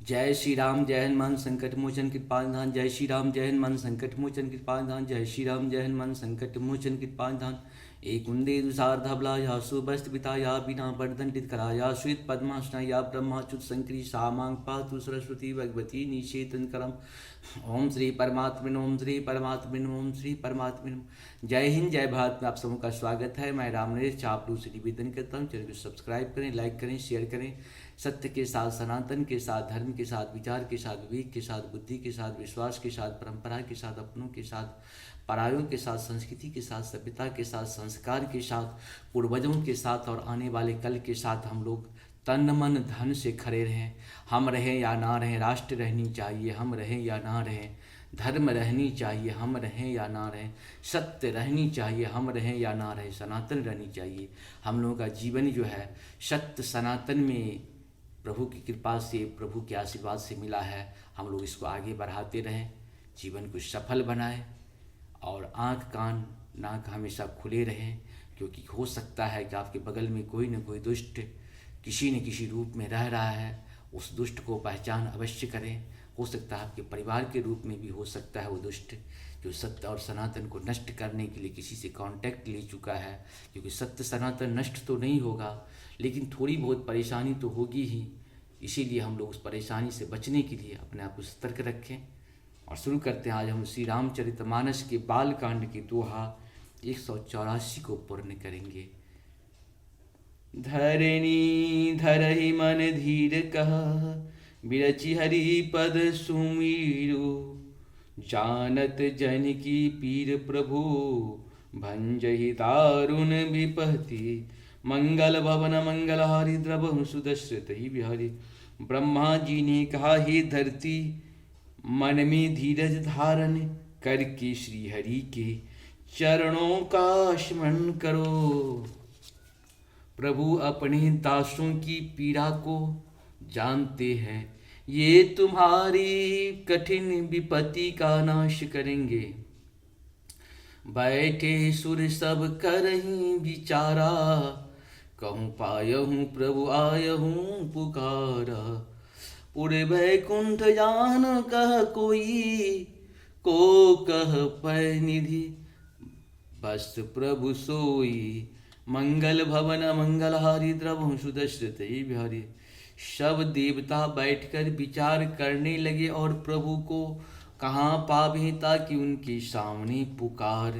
जय श्री राम जय हनुमान संकट मोचन कृपा निधान। जय श्री राम जय हनुमान संकट मोचन कृपा निधान। जय श्री राम जय हनुमान संकट मोचन कृपा निधान। एक कुंदे दुसार धबला या सुबस्त पिता या बिना वर्दंडित करा या श्वेत पद्मासना या ब्रह्माच्युत संक्री सामांग पातु सरस्वती भगवती निषेतन करम। ओम श्री परमात्मन ओम श्री परमात्मन ओम श्री परमात्मन। जय हिंद जय भारत में आप सबों का स्वागत है। मैं रामनरेश चापलू से निवेदन करता हूँ, चैनल को सब्सक्राइब करें, लाइक करें, शेयर करें। सत्य के साथ, सनातन के साथ, धर्म के साथ, विचार के साथ, विवेक के साथ, बुद्धि के साथ, विश्वास के साथ, परंपरा के साथ, अपनों के साथ, परायों के साथ, संस्कृति के साथ, सभ्यता के साथ, संस्कार के साथ, पूर्वजों के साथ और आने वाले कल के साथ हम लोग तन मन धन से खड़े रहें। हम रहें या ना रहें, राष्ट्र रहनी चाहिए, हम रहें या ना रहें, धर्म रहनी चाहिए, हम रहें या ना रहें, सत्य रहनी चाहिए, हम रहें या ना रहें, सनातन रहनी चाहिए। हम लोगों का जीवन जो है सत्य सनातन में प्रभु की कृपा से, प्रभु के आशीर्वाद से मिला है। हम लोग इसको आगे बढ़ाते रहें, जीवन को सफल बनाएं और आँख कान नाक हमेशा खुले रहें, क्योंकि हो सकता है कि आपके बगल में कोई न कोई दुष्ट किसी न किसी रूप में रह रहा है। उस दुष्ट को पहचान अवश्य करें। हो सकता है आपके परिवार के रूप में भी हो सकता है वो दुष्ट, जो सत्य और सनातन को नष्ट करने के लिए किसी से कांटेक्ट ले चुका है। क्योंकि सत्य सनातन नष्ट तो नहीं होगा, लेकिन थोड़ी बहुत परेशानी तो होगी ही। इसीलिए हम लोग उस परेशानी से बचने के लिए अपने आप को सतर्क रखें। और शुरू करते हैं आज हम श्री रामचरितमानस के बाल कांड के दोहा 184 को पूर्ण करेंगे। धरणी धरहि मन धीर कह, बिरचि हरि पद सुमीरु। जानत जन की पीर प्रभु, भंजहि दारुण विपत्ति। मंगल भवन मंगलहारी द्रवहु सुदशरथ ही बिहारी। ब्रह्मा जी ने कहा, हे धरती, मन में धीरज धारण करके श्री हरि के चरणों का स्मरण करो। प्रभु अपने दासों की पीड़ा को जानते हैं, ये तुम्हारी कठिन विपत्ति का नाश करेंगे। बैठे सुर सब करहीं विचारा, कहूँ पायहूँ प्रभु आयहूँ पुकारा। पुर बैकुंठ जान कह कोई, को कह पै निधि बस प्रभु सोई। मंगल भवन मंगलहारी द्रवहु सुदशरथ ही बिहारी। सब देवता बैठकर विचार करने लगे और प्रभु को कहाँ पावे, ताकि उनके सामने पुकार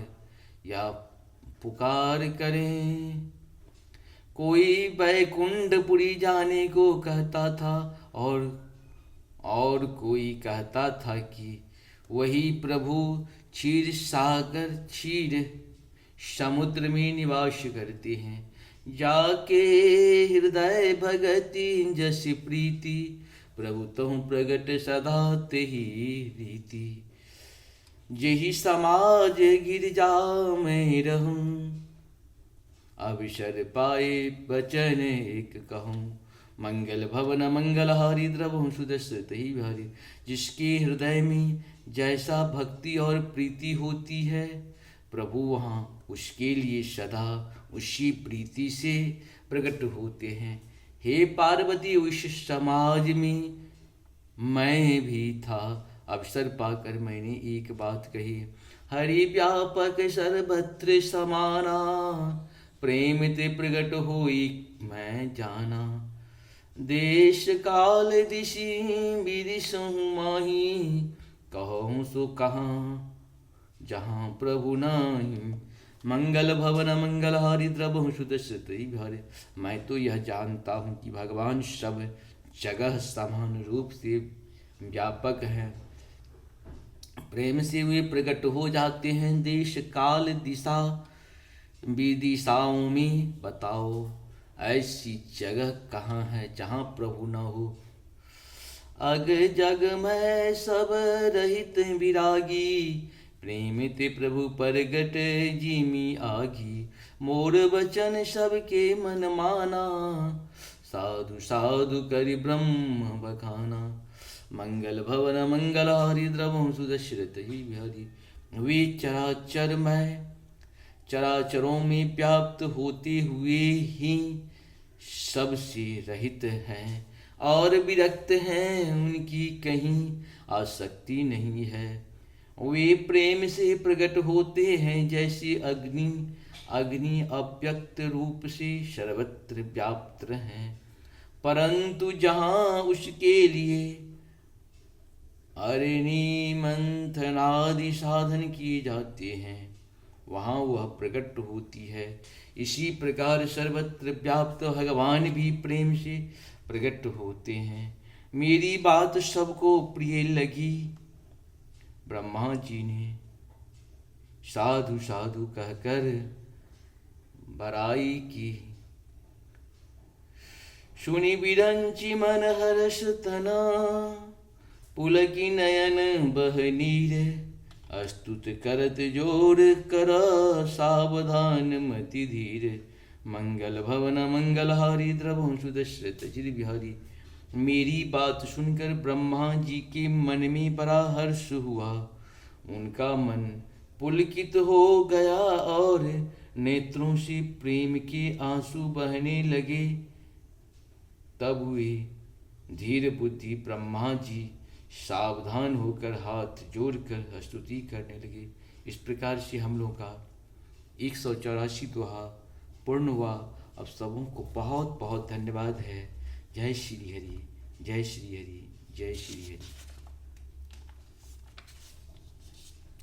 करें। कोई बैकुंठपुरी जाने को कहता था और कोई कहता था कि वही प्रभु क्षीर समुद्र में निवास करते हैं। जाके हृदय भगति जस प्रीति, प्रभु तहु प्रगट सदा तेहि रीति। जेहि समाज गिरजा में रहूं, अवसर पाए बचन एक कहूँ। मंगल भवन मंगलहारी द्रवहु सुदशरथ ही बिहारी। जिसके हृदय में जैसा भक्ति और प्रीति होती है, प्रभु वहाँ उसके लिए सदा उसी प्रीति से प्रकट होते हैं। हे पार्वती, उस समाज में मैं भी था, अवसर पाकर मैंने एक बात कही। हरि व्यापक सर्वत्र समाना, प्रेम ते प्रगट होई मैं जाना। देश काल दिशि विदिशहु माही, कहूँ सो कहाँ जहाँ प्रभु नाही। मंगल भवन मंगलहारी द्रवहु सुदशरथ ही बिहारी। मैं तो यह जानता हूँ कि भगवान सब जगह समान रूप से व्यापक है, प्रेम से वे प्रकट हो जाते हैं। देश काल दिशा विदिशाओं में बताओ, ऐसी जगह कहाँ है जहाँ प्रभु न हो। अग जग में सब रहित विरागी, प्रेम ते प्रभु परगट जिमी आगी। मोर वचन सबके मन माना, साधु साधु करि ब्रह्म बखाना। मंगल भवन मंगलहारी द्रवहु सुदशरथ ही बिहारी। वे चराचरों में व्याप्त होते हुए ही सबसे रहित हैं और विरक्त हैं, उनकी कहीं आसक्ति नहीं है। वे प्रेम से प्रकट होते हैं जैसे अग्नि, अग्नि अव्यक्त रूप से सर्वत्र व्याप्त हैं, परंतु जहाँ उसके लिए अग्नि मंथनादि साधन किए जाते हैं वहाँ वह प्रकट होती है। इसी प्रकार सर्वत्र व्याप्त भगवान भी प्रेम से प्रकट होते हैं। मेरी बात सबको प्रिय लगी, ब्रह्मा जी ने साधु साधु कहकर बड़ाई की। सुनि बिरंचि मन हर्ष तना, पुलकी नयन बह नीर, अस्तुत करत जोर कर सावधान मति धीर। मंगल भवन मंगलहारी द्रवहु सुदशरथ चिर बिहारी। मेरी बात सुनकर ब्रह्मा जी के मन में बड़ा हर्ष हुआ। उनका मन पुलकित हो गया और नेत्रों से प्रेम के आंसू बहने लगे। तब वे धीर बुद्धि ब्रह्मा जी सावधान होकर हाथ जोड़कर स्तुति करने लगे। इस प्रकार से हम लोगों का 184 दोहा पूर्ण हुआ। अब सबों को बहुत बहुत धन्यवाद है। जय श्री हरि, जय श्री हरि, जय श्री हरि,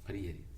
हरि हरि।